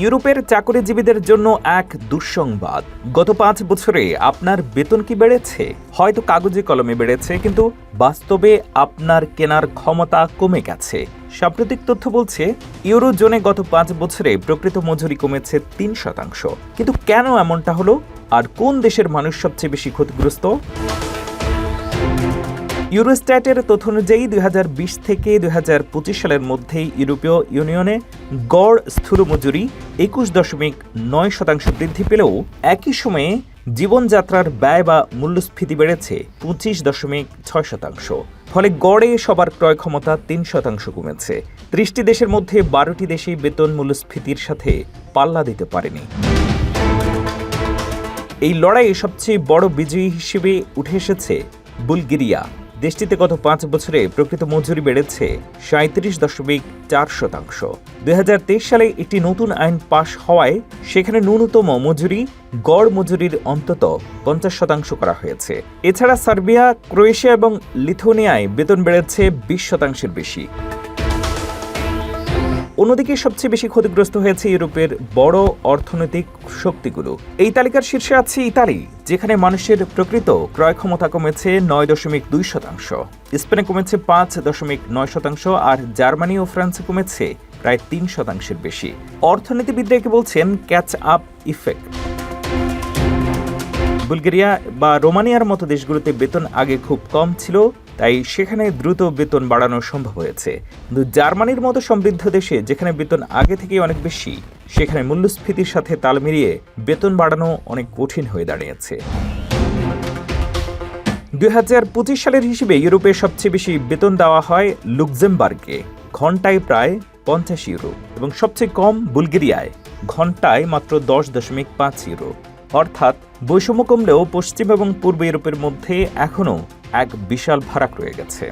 ইউরোপের চাকরিজীবীদের জন্য এক দুঃসংবাদ। গত 5 বছরে আপনার বেতন কি বেড়েছে? হয়তো কাগজে কলমে বেড়েছে, কিন্তু বাস্তবে আপনার কেনার ক্ষমতা কমে গেছে। সাম্প্রতিক তথ্য বলছে, ইউরোজোনে গত 5 বছরে প্রকৃত মজুরি কমেছে 3%। কিন্তু কেন এমনটা হলো, আর কোন দেশের মানুষ সবচেয়ে বেশি ক্ষতিগ্রস্ত? ইউরোস্ট্যাটের তথ্য অনুযায়ী 2020 থেকে 2025 সালের মধ্যে ইউরোপীয় ইউনিয়নে গড় স্থূল মজুরি 21.9% বৃদ্ধি পেলেও একই সময়ে জীবনযাত্রার ব্যয় বা মূল্যস্ফীতি বেড়েছে 25.6%। ফলে গড়ে সবার ক্রয় ক্ষমতা 3% কমেছে। 30টি দেশের মধ্যে 12টি দেশেই বেতন মূল্যস্ফীতির সাথে পাল্লা দিতে পারেনি। এই লড়াইয়ে সবচেয়ে বড় বিজয়ী হিসেবে উঠে এসেছে বুলগেরিয়া। দেশটিতে গত 5 বছরে প্রকৃত মজুরি বেড়েছে 37.4%। 2023 সালে একটি নতুন আইন পাশ হওয়ায় সেখানে ন্যূনতম মজুরি গড় মজুরির অন্তত 50% করা হয়েছে। এছাড়া সার্বিয়া, ক্রোয়েশিয়া এবং লিথুয়ানিয়ায় বেতন বেড়েছে 20%-এর বেশি। অন্যদিকে সবচেয়ে বেশি ক্ষতিগ্রস্ত হয়েছে ইউরোপের বড় অর্থনৈতিক শক্তিগুলো। এই তালিকার শীর্ষে আছে ইতালি, যেখানে মানুষের প্রকৃত ক্রয় ক্ষমতা কমেছে 9.2%। স্পেনে কমেছে 5.9%, আর জার্মানি ও ফ্রান্সে কমেছে প্রায় 3%-এর বেশি। অর্থনীতিবিদরা একে বলছেন ক্যাচ আপ ইফেক্ট। বুলগেরিয়া বা রোমানিয়ার মতো দেশগুলোতে বেতন আগে খুব কম ছিল, তাই সেখানে দ্রুত বেতন বাড়ানো সম্ভব হয়েছে। কিন্তু জার্মানির মতো সমৃদ্ধ দেশে, যেখানে বেতন আগে থেকেই অনেক বেশি, সেখানে মূল্যস্ফীতির সাথে তাল মিলিয়ে বেতন বাড়ানো অনেক কঠিন হয়ে দাঁড়িয়েছে। 2025 সালের হিসেবে ইউরোপে সবচেয়ে বেশি বেতন দেওয়া হয় লুক্সেমবার্গে, ঘন্টায় প্রায় 50 ইউরো, এবং সবচেয়ে কম বুলগেরিয়ায়, ঘন্টায় মাত্র 10.5 ইউরো। অর্থাৎ বৈষম্য কমলেও পশ্চিম এবং পূর্ব ইউরোপের মধ্যে এখনও এক বিশাল ফারাক রয়ে গেছে।